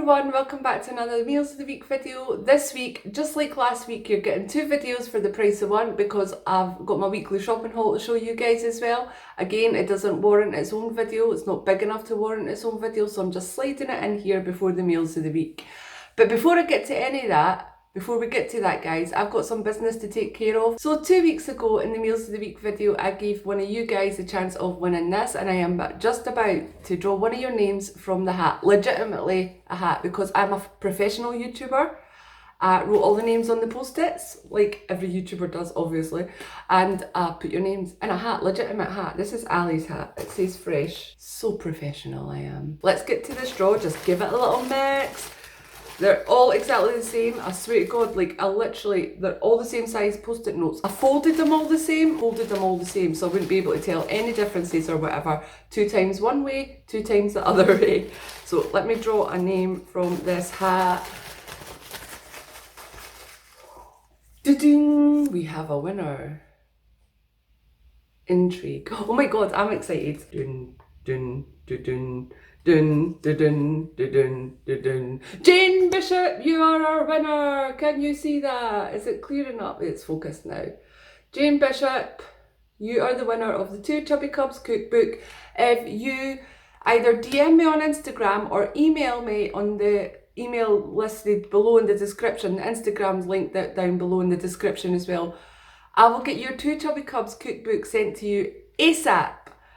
everyone, welcome back to another Meals of the Week video. This week, just like last week, you're getting two videos for the price of one because I've got my weekly shopping haul to show you guys as well. Again, it doesn't warrant its own video, it's not big enough to warrant its own video, so I'm just sliding it in here before the Meals of the Week. But before I get to any of that, before we get to that guys, I've got some business to take care of. So 2 weeks ago in the Meals of the Week video, I gave one of you guys a chance of winning this, and I am just about to draw one of your names from the hat. Legitimately a hat, because I'm a professional YouTuber. I wrote all the names on the post-its, like every YouTuber does obviously, and I put your names in a hat, legitimate hat. This is Ali's hat, it says fresh. So professional I am. Let's get to this draw, just give it a little mix. They're all exactly the same, I swear to God, like they're all the same size post-it notes. I folded them all the same, so I wouldn't be able to tell any differences or whatever. 2 times one way, 2 times the other way. So let me draw a name from this hat. Da-ding! We have a winner. Intrigue. Oh my God, I'm excited. Dun, dun, dun, dun. Dun, dun, dun, dun, dun, dun, dun. Jane Bishop, you are our winner. Can you see that? Is it clearing up? It's focused now. Jane Bishop, you are the winner of the 2 Chubby Cubs cookbook. If you either DM me on Instagram or email me on the email listed below in the description, Instagram's linked down below in the description as well, I will get your 2 Chubby Cubs cookbook sent to you ASAP.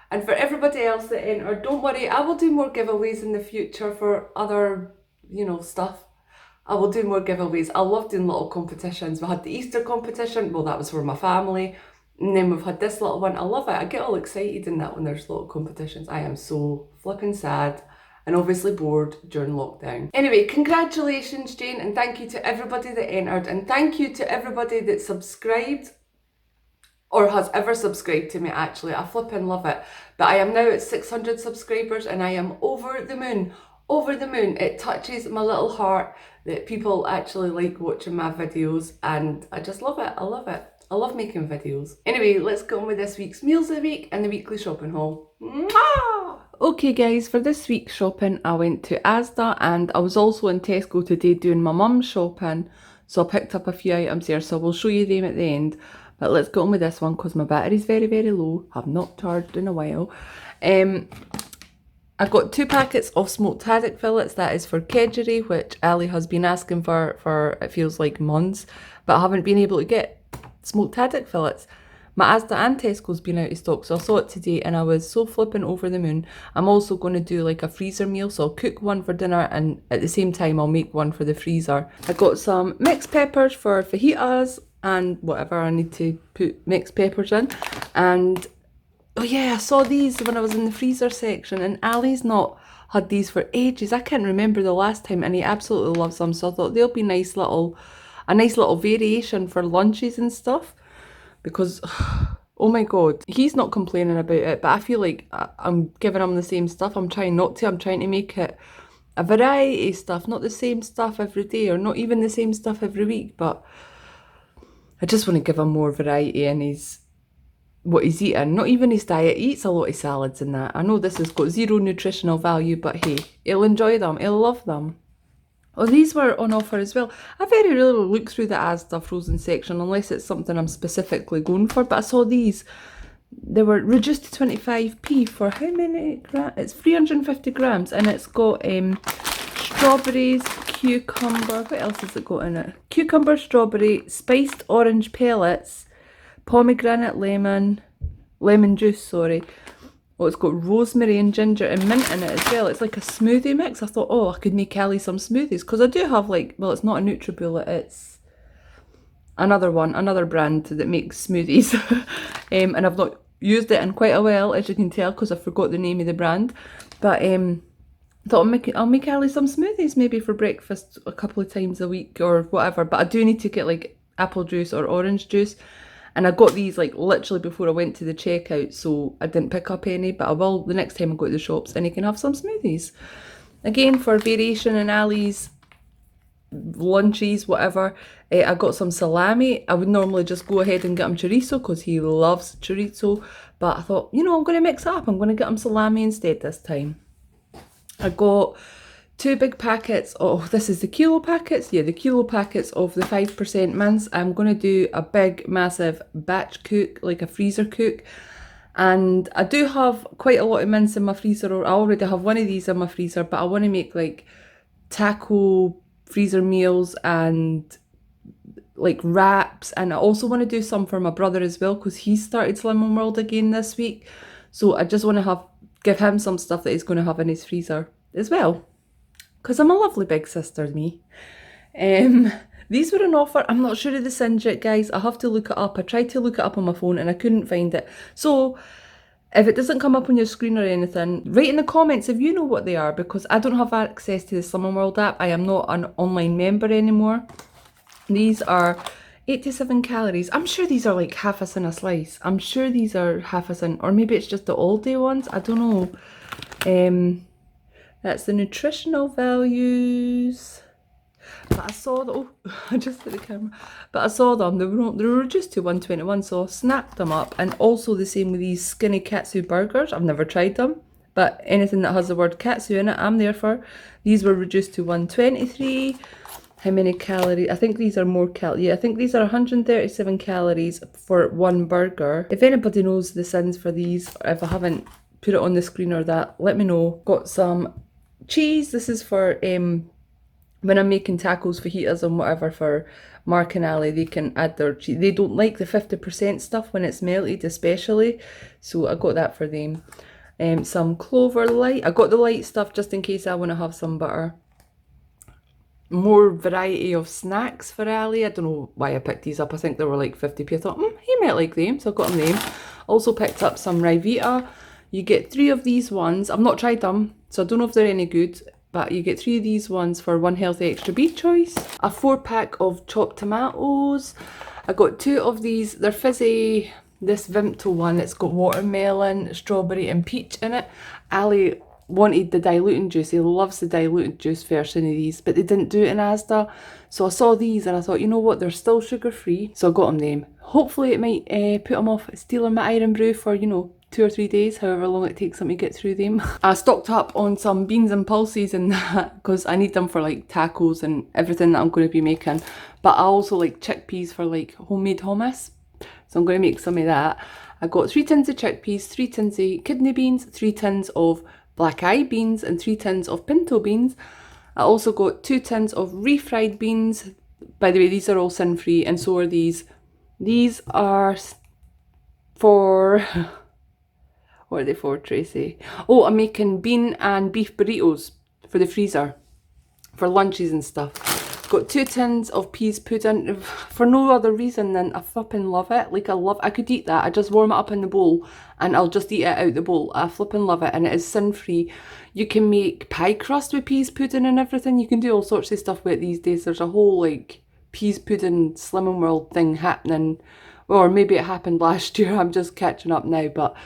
And for everybody else that entered, don't worry, I will do more giveaways in the future for other, stuff. I will do more giveaways. I love doing little competitions. We had the Easter competition, well, that was for my family. And then we've had this little one. I love it. I get all excited in that when there's little competitions. I am so flipping sad and obviously bored during lockdown. Anyway, congratulations, Jane, and thank you to everybody that entered, and thank you to everybody that subscribed. Or has ever subscribed to me, actually. I flipping love it. But I am now at 600 subscribers and I am over the moon. Over the moon. It touches my little heart that people actually like watching my videos, and I just love it. I love it. I love making videos. Anyway, let's go on with this week's Meals of the Week and the weekly shopping haul. Mwah! Okay guys, for this week's shopping I went to Asda, and I was also in Tesco today doing my mum's shopping. So I picked up a few items there, so we'll show you them at the end. But let's go on with this one because my battery's very, very low. I've not charged in a while. I got 2 packets of smoked haddock fillets. That is for Kedgeree, which Ali has been asking for it feels like months. But I haven't been able to get smoked haddock fillets. My Asda and Tesco's been out of stock, so I saw it today and I was so flipping over the moon. I'm also going to do like a freezer meal, so I'll cook one for dinner and at the same time I'll make one for the freezer. I got some mixed peppers for fajitas and whatever I need to put mixed peppers in. And oh yeah, I saw these when I was in the freezer section, and Ali's not had these for ages. I can't remember the last time, and he absolutely loves them, so I thought they'll be a nice little variation for lunches and stuff. Because oh my God, he's not complaining about it, but I feel like I'm giving him the same stuff. I'm trying not to. I'm trying to make it a variety of stuff, not the same stuff every day, or not even the same stuff every week, but I just want to give him more variety in what he's eating. Not even his diet. He eats a lot of salads and that. I know this has got 0 nutritional value, but hey, he'll enjoy them. He'll love them. Oh, these were on offer as well. I very rarely look through the Asda frozen section unless it's something I'm specifically going for. But I saw these. They were reduced to 25p for how many grams? It's 350 grams, and it's got strawberries, cucumber, what else has it got in it? Cucumber, strawberry, spiced orange pellets, pomegranate lemon juice, sorry. Oh, it's got rosemary and ginger and mint in it as well. It's like a smoothie mix. I thought, oh, I could make Ali some smoothies, because I do have well, it's not a NutriBullet, it's another brand that makes smoothies. And I've not used it in quite a while, as you can tell, because I forgot the name of the brand. But thought I'll make Ali some smoothies maybe for breakfast a couple of times a week or whatever. But I do need to get like apple juice or orange juice. And I got these like literally before I went to the checkout, so I didn't pick up any, but I will the next time I go to the shops, and you can have some smoothies. Again, for variation in Ali's lunches, whatever, I got some salami. I would normally just go ahead and get him chorizo because he loves chorizo, but I thought, I'm going to mix it up. I'm going to get him salami instead this time. I got 2 big packets. Oh, this is the kilo packets. Yeah, the kilo packets of the 5% mince. I'm going to do a big, massive batch cook, like a freezer cook. And I do have quite a lot of mince in my freezer, or I already have one of these in my freezer, but I want to make like taco freezer meals and like wraps, and I also want to do some for my brother as well because he started Slimming World again this week. So I just want to give him some stuff that he's going to have in his freezer as well, because I'm a lovely big sister, me. These were an offer. I'm not sure of the singe yet, guys. I have to look it up. I tried to look it up on my phone and I couldn't find it. So if it doesn't come up on your screen or anything, write in the comments if you know what they are, because I don't have access to the Slimming World app. I am not an online member anymore. These are 87 calories. I'm sure these are like half a sin a slice. I'm sure these are half a sin, or maybe it's just the all day ones. I don't know. That's the nutritional values. But I saw them, oh, I just hit the camera. But I saw them, they were reduced to 121, so I snapped them up. And also the same with these skinny katsu burgers. I've never tried them, but anything that has the word katsu in it, I'm there for. These were reduced to 123. How many calories? I think these are more yeah, I think these are 137 calories for one burger. If anybody knows the sins for these, or if I haven't put it on the screen or that, let me know. Got some cheese. This is for when I'm making tacos, fajitas and whatever for Mark and Ali, they can add their cheese. They don't like the 50% stuff when it's melted especially, so I got that for them. Some Clover Light. I got the light stuff just in case I want to have some butter. More variety of snacks for Ali. I don't know why I picked these up. I think they were like 50p. I thought, he might like them, so I got him them. Also picked up some Ryvita. You get 3 of these ones. I've not tried them, so I don't know if they're any good, but you get 3 of these ones for one healthy extra beef choice. A 4-pack of chopped tomatoes. I got 2 of these. They're fizzy. This Vimto one, it's got watermelon, strawberry and peach in it. Ali wanted the diluting juice. He loves the diluted juice version of these, but they didn't do it in Asda. So I saw these and I thought, you know what, they're still sugar free, so I got him them. Hopefully it might put him off stealing my Iron Brew for, you know, 2 or 3 days, however long it takes them to get through them. I stocked up on some beans and pulses and that because I need them for like tacos and everything that I'm going to be making. But I also like chickpeas for like homemade hummus, so I'm going to make some of that. I got 3 tins of chickpeas, 3 tins of kidney beans, 3 tins of black eye beans and 3 tins of pinto beans. I also got 2 tins of refried beans. By the way, these are all sin free, and so are these. These are for what are they for, Tracy? Oh, I'm making bean and beef burritos for the freezer for lunches and stuff. Got 2 tins of peas pudding for no other reason than I flipping love it. Like I could eat that. I just warm it up in the bowl and I'll just eat it out the bowl. I flipping love it, and it is sin free. You can make pie crust with peas pudding and everything. You can do all sorts of stuff with it these days. There's a whole like peas pudding Slimming World thing happening, or maybe it happened last year. I'm just catching up now, but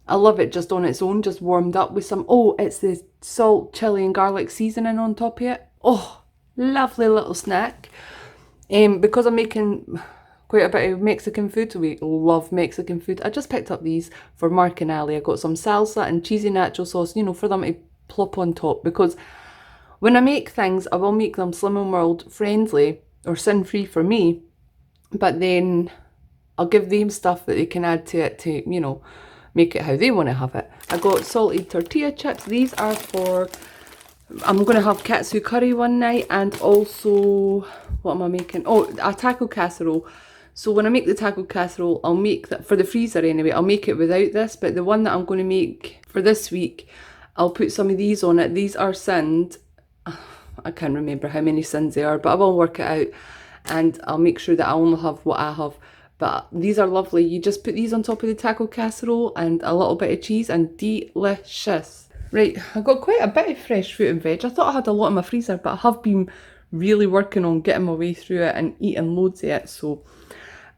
I love it just on its own, just warmed up with some, oh, it's the salt, chili and garlic seasoning on top of it. Oh, lovely little snack. Because I'm making quite a bit of Mexican food, so we love Mexican food, I just picked up these for Mark and Ali. I got some salsa and cheesy nacho sauce, you know, for them to plop on top, because when I make things, I will make them Slimming World friendly or sin free for me, but then I'll give them stuff that they can add to it to, you know, make it how they want to have it. I got salted tortilla chips. These are for, I'm going to have katsu curry one night, and also, what am I making? Oh, a taco casserole. So when I make the taco casserole, I'll make that, for the freezer anyway, I'll make it without this, but the one that I'm going to make for this week, I'll put some of these on it. These are sinned. I can't remember how many sins they are, but I will work it out, and I'll make sure that I only have what I have. But these are lovely. You just put these on top of the taco casserole and a little bit of cheese, and delicious. Right, I got quite a bit of fresh fruit and veg. I thought I had a lot in my freezer, but I have been really working on getting my way through it and eating loads of it. So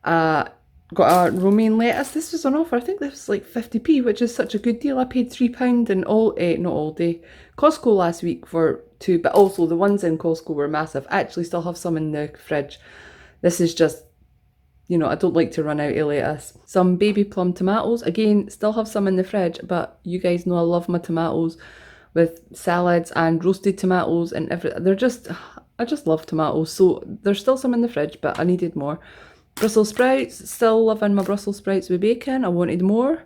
got a romaine lettuce. This was on offer. I think this was like 50p, which is such a good deal. I paid £3 in not all day, Costco last week for 2, but also the ones in Costco were massive. I actually still have some in the fridge. This is just, you know, I don't like to run out of lettuce. Some baby plum tomatoes. Again, still have some in the fridge, but you guys know I love my tomatoes. with salads and roasted tomatoes and everything. I just love tomatoes. So there's still some in the fridge, but I needed more. Brussels sprouts, still loving my Brussels sprouts with bacon. I wanted more.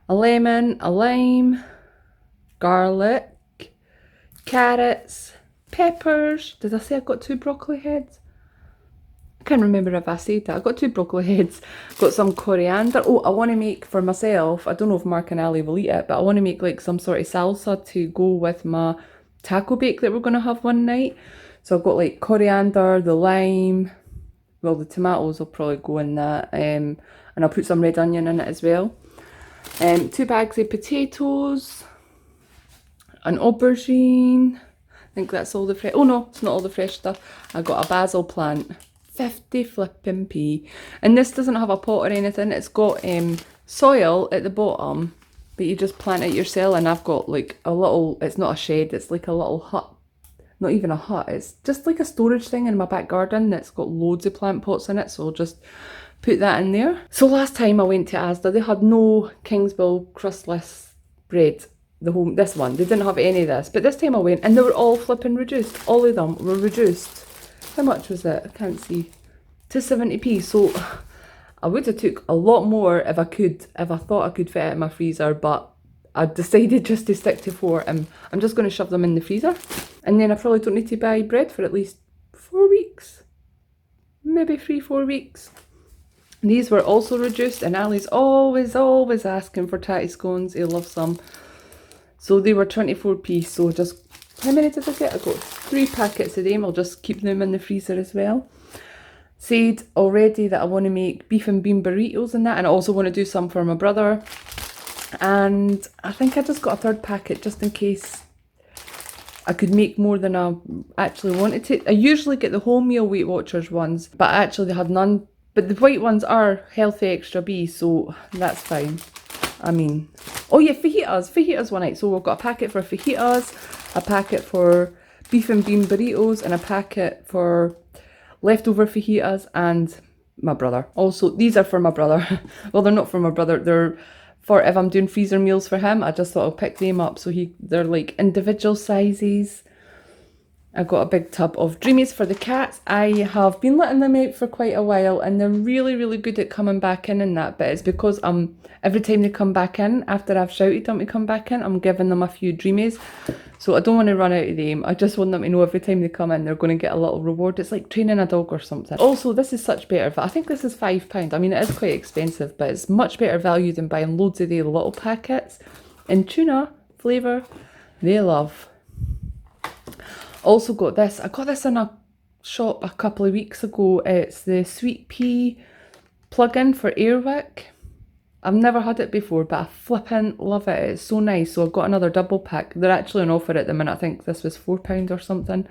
A lemon, a lime, garlic, carrots, peppers. Did I say I got 2 broccoli heads? I can't remember if I said that. I got 2 broccoli heads. Got some coriander. Oh, I want to make for myself, I don't know if Mark and Ali will eat it, but I want to make like some sort of salsa to go with my taco bake that we're going to have one night. So I've got like coriander, the lime, well, the tomatoes will probably go in that, and I'll put some red onion in it as well. 2 bags of potatoes, an aubergine. I think that's all the fresh. Oh no, it's not all the fresh stuff. I got a basil plant, 50 flipping p. And this doesn't have a pot or anything. It's got soil at the bottom, but you just plant it yourself. And I've got like a little. It's not a shed. It's like a little hut. Not even a hut. It's just like a storage thing in my back garden that's got loads of plant pots in it. So I'll just put that in there. So last time I went to Asda, they had no Kingsville crustless bread. This one, they didn't have any of this, but this time I went and they were all flipping reduced. All of them were reduced. How much was it? I can't see. To 70p. So I would have took a lot more if I thought I could fit it in my freezer, but I decided just to stick to 4, and I'm just going to shove them in the freezer. And then I probably don't need to buy bread for at least 4 weeks. Maybe 3-4 weeks. These were also reduced, and Ali's always asking for tatty scones. He loves them. So they were 24p, so just, how many did I get? I got 3 packets of them. I'll just keep them in the freezer as well. Said already that I want to make beef and bean burritos and that, and I also want to do some for my brother. And I think I just got a 3rd packet just in case I could make more than I actually wanted to. I usually get the wholemeal Weight Watchers ones, but actually they had none. But the white ones are healthy extra B, so that's fine. I mean, oh yeah, fajitas one night. So we've got a packet for fajitas, a packet for beef and bean burritos, and a packet for leftover fajitas and my brother. Also, these are for my brother. Well, they're not for my brother. They're for if I'm doing freezer meals for him. I just thought I'll pick them up. So they're like individual sizes. I got a big tub of Dreamies for the cats. I have been letting them out for quite a while, and they're really, really good at coming back in and that, but it's because every time they come back in, after I've shouted them to come back in, I'm giving them a few Dreamies. So I don't want to run out of them. I just want them to know every time they come in, they're going to get a little reward. It's like training a dog or something. Also, this is such better, I think this is £5. I mean, it is quite expensive, but it's much better value than buying loads of the little packets. And tuna flavour, they love. Also got this. I got this in a shop a couple of weeks ago. It's the Sweet Pea plug-in for Airwick. I've never had it before, but I flippin' love it. It's so nice. So I've got another double pack. They're actually on offer at the minute. I think this was £4 or something.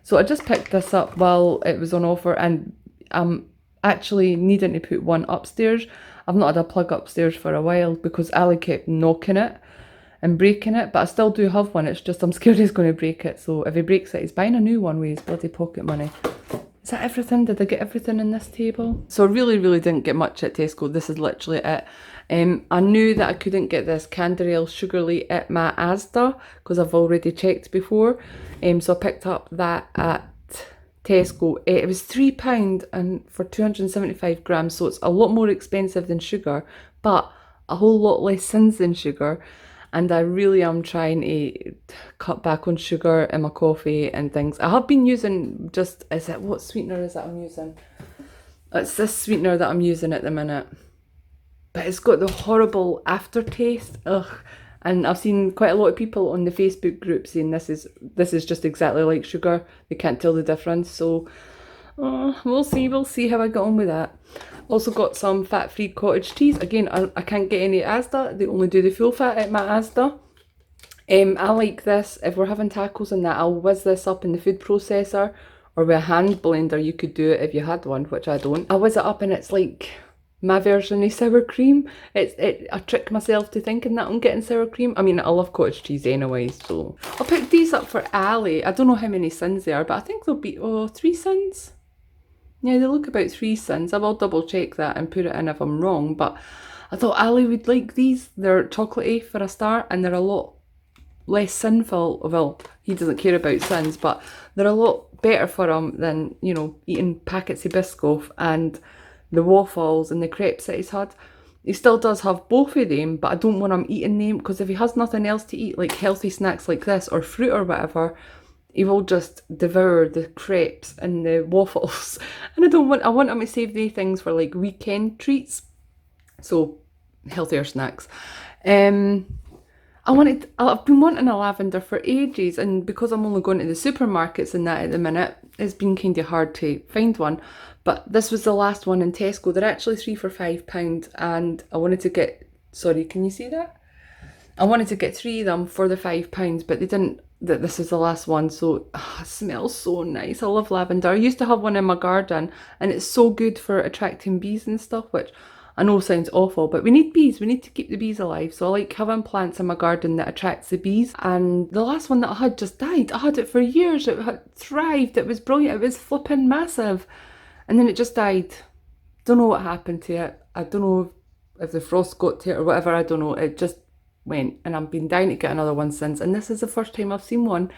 So I just picked this up while it was on offer, and I'm actually needing to put one upstairs. I've not had a plug upstairs for a while because Ali kept knocking it and breaking it, but I still do have one. It's just I'm scared he's going to break it. So if he breaks it, he's buying a new one with his bloody pocket money. Is that everything? Did I get everything in this table? So I really didn't get much at Tesco. This is literally it. I knew that I couldn't get this Canderel Sugarly at my Asda because I've already checked before. So I picked up that at Tesco. It was £3 and for 275 grams, so it's a lot more expensive than sugar, but a whole lot less sins than sugar. And I really am trying to cut back on sugar in my coffee and things. I have been using what sweetener is that I'm using? It's this sweetener that I'm using at the minute. But it's got the horrible aftertaste. Ugh. And I've seen quite a lot of people on the Facebook group saying this is just exactly like sugar. They can't tell the difference. So we'll see how I get on with that. Also got some fat-free cottage cheese. Again, I can't get any at Asda. They only do the full fat at my Asda. I like this. If we're having tacos and that, I'll whiz this up in the food processor, or with a hand blender. You could do it if you had one, which I don't. I whiz it up and it's like my version of sour cream. I trick myself to thinking that I'm getting sour cream. I mean, I love cottage cheese anyway, so. I'll pick these up for Ali. I don't know how many sins there are, but I think there'll be, 3 sins? Yeah, they look about 3 sins. I will double check that and put it in if I'm wrong, but I thought Ali would like these. They're chocolatey for a start, and they're a lot less sinful. Well, he doesn't care about sins, but they're a lot better for him than, you know, eating packets of Biscoff and the waffles and the crepes that he's had. He still does have both of them, but I don't want him eating them, because if he has nothing else to eat, like healthy snacks like this or fruit or whatever, he will just devour the crepes and the waffles. And I want him to save these things for like weekend treats. So healthier snacks. I've been wanting a lavender for ages, and because I'm only going to the supermarkets and that at the minute, it's been kind of hard to find one. But this was the last one in Tesco. They're actually 3 for £5, and I wanted to get, sorry, can you see that? I wanted to get 3 of them for the £5, but they didn't, that this is the last one, so it smells so nice. I love lavender. I used to have one in my garden, and it's so good for attracting bees and stuff, which I know sounds awful, but we need bees. We need to keep the bees alive. So I like having plants in my garden that attracts the bees. And the last one that I had just died. I had it for years. It had thrived. It was brilliant. It was flipping massive. And then it just died. Don't know what happened to it. I don't know if the frost got to it or whatever. I don't know. It just went. And I've been dying to get another one since. And this is the first time I've seen one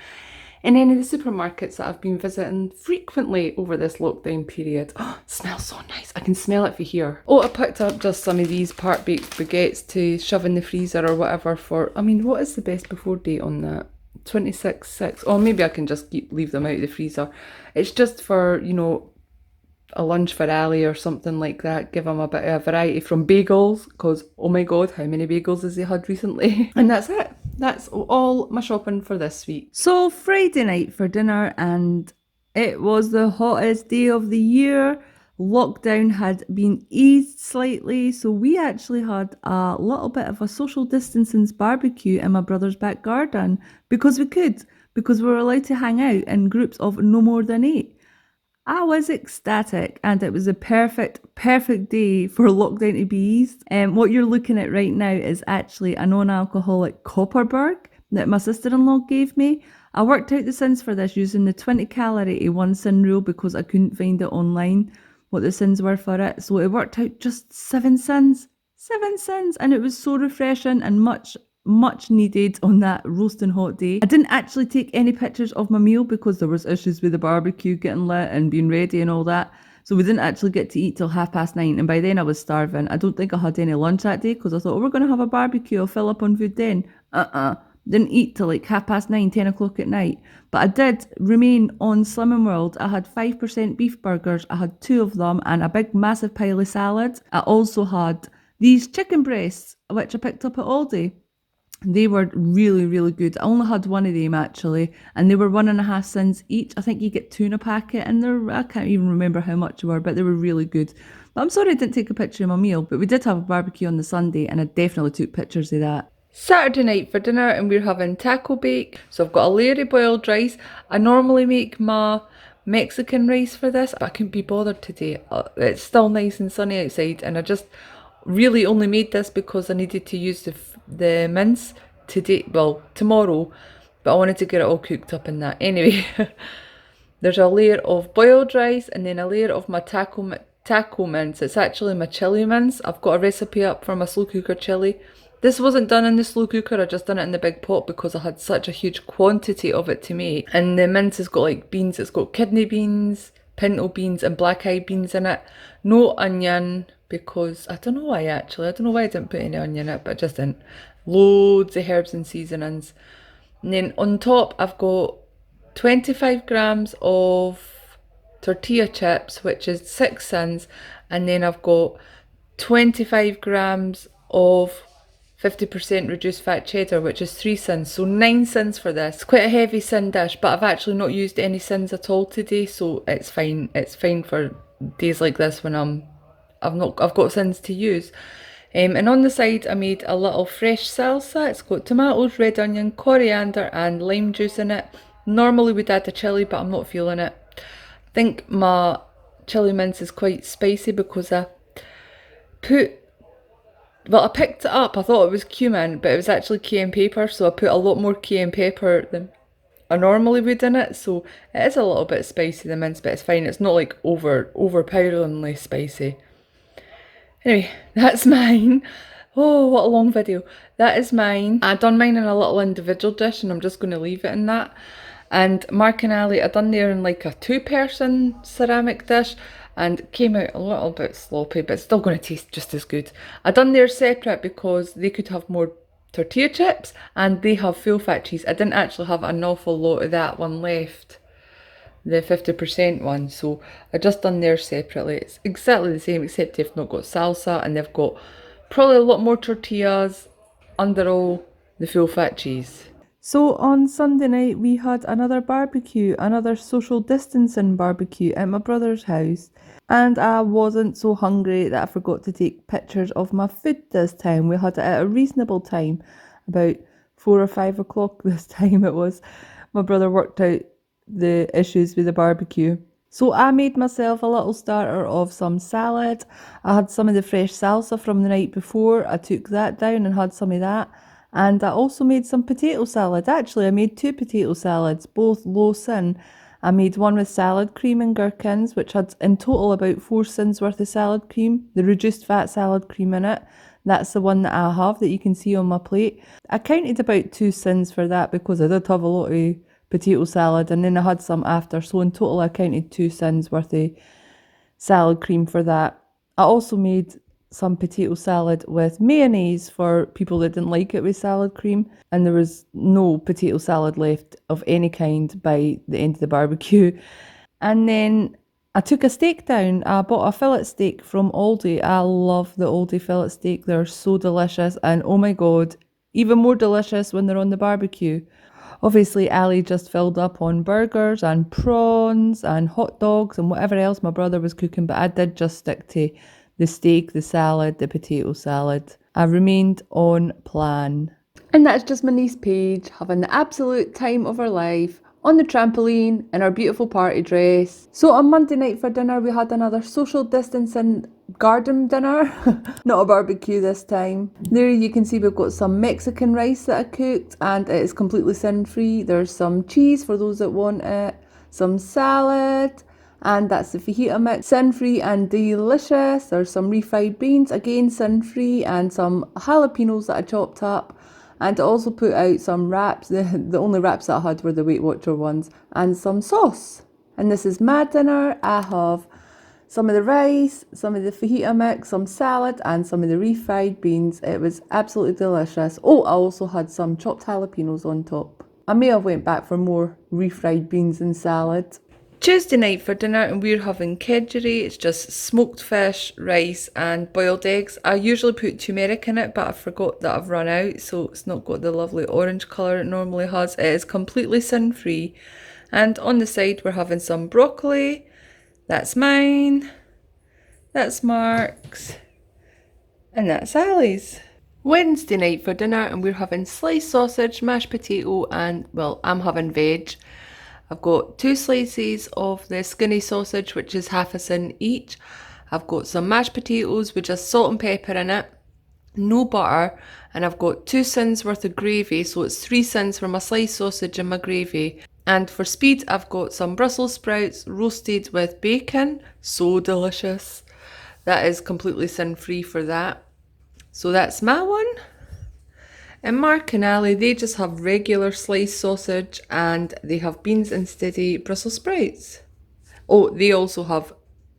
in any of the supermarkets that I've been visiting frequently over this lockdown period. Oh, it smells so nice. I can smell it from here. Oh, I picked up just some of these part-baked baguettes to shove in the freezer or whatever for, I mean, what is the best before date on that? 26/6. Oh, maybe I can just leave them out of the freezer. It's just for, you know, a lunch for Ali or something like that. Give him a bit of a variety from bagels, because oh my god, how many bagels has he had recently? And that's it. That's all my shopping for this week. So Friday night for dinner, and it was the hottest day of the year. Lockdown had been eased slightly, so we actually had a little bit of a social distancing barbecue in my brother's back garden, because we could, because we were allowed to hang out in groups of no more than 8. I was ecstatic, and it was a perfect day for lockdown to be eased. What you're looking at right now is actually a non-alcoholic Copperberg that my sister-in-law gave me. I worked out the sins for this using the 20 calorie to 1 sin rule, because I couldn't find it online what the sins were for it. So it worked out just 7 sins. 7 sins, and it was so refreshing and much needed on that roasting hot day. I didn't actually take any pictures of my meal because there was issues with the barbecue getting lit and being ready and all that. So we didn't actually get to eat till 9:30, and by then I was starving. I don't think I had any lunch that day, because I thought, oh, we're going to have a barbecue, I'll fill up on food then. Didn't eat till like 9:30, 10 o'clock at night. But I did remain on Slimming World. I had 5% beef burgers. I had 2 of them and a big massive pile of salad. I also had these chicken breasts, which I picked up at Aldi. They were really, really good. I only had 1 of them actually, and they were 1.5 cents each. I think you get 2 in a packet, and I can't even remember how much they were, but they were really good. But I'm sorry I didn't take a picture of my meal, but we did have a barbecue on the Sunday, and I definitely took pictures of that. Saturday night for dinner, and we're having taco bake. So I've got a layer of boiled rice. I normally make my Mexican rice for this, but I couldn't be bothered today. It's still nice and sunny outside, and I just really only made this because I needed to use the mince today, well, tomorrow, but I wanted to get it all cooked up in that. Anyway, there's a layer of boiled rice and then a layer of my taco mince. It's actually my chili mince. I've got a recipe up for my slow cooker chili. This wasn't done in the slow cooker, I just done it in the big pot because I had such a huge quantity of it to make. And the mince has got like beans, it's got kidney beans, pinto beans and black eyed beans in it. No onion, because I don't know why actually. I don't know why I didn't put any onion in it, but I just didn't. Loads of herbs and seasonings. And then on top I've got 25 grams of tortilla chips, which is 6 cents. And then I've got 25 grams of 50% reduced fat cheddar, which is 3 cents, so 9 cents for this. It's quite a heavy sin dish, but I've actually not used any sins at all today, so it's fine. It's fine for days like this when I've got sins to use. And on the side I made a little fresh salsa. It's got tomatoes, red onion, coriander and lime juice in it. Normally we'd add a chilli, but I'm not feeling it. I think my chili mince is quite spicy because I picked it up, I thought it was cumin, but it was actually cayenne pepper, so I put a lot more cayenne pepper than I normally would in it, so it is a little bit spicy, the mince, but it's fine. It's not like overpoweringly spicy. Anyway, that's mine. Oh, what a long video. That is mine. I done mine in a little individual dish and I'm just going to leave it in that. And Mark and Ali, I done there in like a 2-person ceramic dish and came out a little bit sloppy, but still going to taste just as good. I done theirs separate because they could have more tortilla chips and they have full fat cheese. I didn't actually have an awful lot of that one left, the 50% one, so I just done theirs separately. It's exactly the same except they've not got salsa and they've got probably a lot more tortillas under all the full fat cheese. So on Sunday night we had another barbecue, another social distancing barbecue at my brother's house, and I wasn't so hungry that I forgot to take pictures of my food this time. We had it at a reasonable time, about 4 or 5 o'clock this time it was. My brother worked out the issues with the barbecue. So I made myself a little starter of some salad. I had some of the fresh salsa from the night before. I took that down and had some of that. And I also made some potato salad. Actually, I made 2 potato salads, both low sin. I made one with salad cream and gherkins, which had in total about 4 sins worth of salad cream, the reduced fat salad cream in it. That's the one that I have that you can see on my plate. I counted about 2 sins for that because I did have a lot of potato salad and then I had some after. So in total I counted 2 sins worth of salad cream for that. I also made some potato salad with mayonnaise for people that didn't like it with salad cream, and there was no potato salad left of any kind by the end of the barbecue. And then I took a steak down. I bought a fillet steak from Aldi. I love the Aldi fillet steak. They're so delicious, and oh my god, even more delicious when they're on the barbecue. Obviously, Ali just filled up on burgers and prawns and hot dogs and whatever else my brother was cooking, but I did just stick to the steak, the salad, the potato salad. I remained on plan. And that's just my niece Paige having the absolute time of her life on the trampoline in our beautiful party dress. So on Monday night for dinner we had another social distancing garden dinner, not a barbecue this time. There you can see we've got some Mexican rice that I cooked and it is completely sin free. There's some cheese for those that want it, some salad, and that's the fajita mix, sin-free and delicious. There's some refried beans, again sin-free, and some jalapenos that I chopped up. And I also put out some wraps, the only wraps that I had were the Weight Watcher ones, and some sauce. And this is my dinner. I have some of the rice, some of the fajita mix, some salad, and some of the refried beans. It was absolutely delicious. Oh, I also had some chopped jalapenos on top. I may have went back for more refried beans and salad. Tuesday night for dinner and we're having kedgeree. It's just smoked fish, rice and boiled eggs. I usually put turmeric in it, but I forgot that I've run out, so it's not got the lovely orange colour it normally has. It is completely sin free. And on the side we're having some broccoli. That's mine, that's Mark's, and that's Ali's. Wednesday night for dinner and we're having sliced sausage, mashed potato and, well, I'm having veg. I've got 2 slices of the skinny sausage, which is half a sin each. I've got some mashed potatoes with just salt and pepper in it, no butter, and I've got 2 sins worth of gravy, so it's 3 sins for my sliced sausage and my gravy. And for speed, I've got some Brussels sprouts roasted with bacon, so delicious. That is completely sin-free for that. So that's my one. And Mark and Ali, they just have regular sliced sausage and they have beans instead of Brussels sprouts. Oh, they also have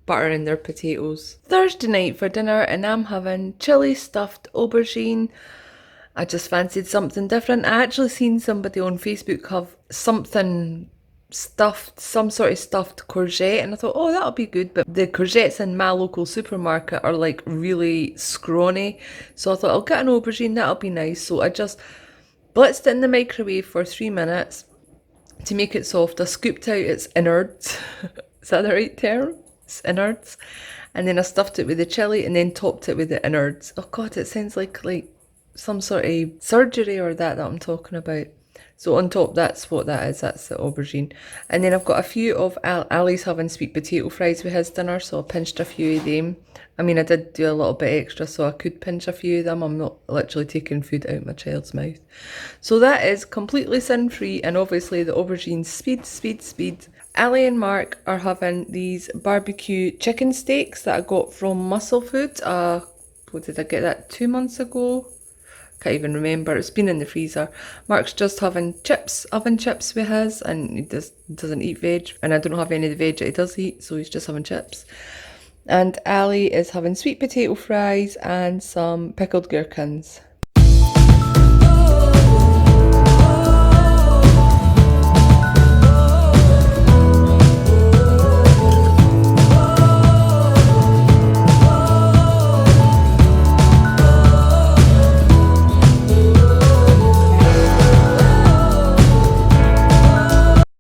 butter in their potatoes. Thursday night for dinner and I'm having chilli stuffed aubergine. I just fancied something different. I actually seen somebody on Facebook have something stuffed, some sort of stuffed courgette, and I thought, oh, that'll be good, but the courgettes in my local supermarket are like really scrawny, so I thought I'll get an aubergine, that'll be nice. So I just blitzed it in the microwave for 3 minutes to make it soft. I scooped out its innards, is that the right term? It's innards. And then I stuffed it with the chilli and then topped it with the innards. Oh god, it sounds like some sort of surgery or that I'm talking about. So on top, that's what that is, that's the aubergine. And then I've got a few of Ali's having sweet potato fries with his dinner, so I pinched a few of them. I mean, I did do a little bit extra, so I could pinch a few of them. I'm not literally taking food out my child's mouth. So that is completely sin-free, and obviously the aubergine speed. Ali and Mark are having these barbecue chicken steaks that I got from Muscle Food a What did I get that 2 months ago? Can't even remember. It's been in the freezer. Mark's just having chips, oven chips with his, and he doesn't eat veg. And I don't have any of the veg that he does eat, so he's just having chips. And Ali is having sweet potato fries and some pickled gherkins.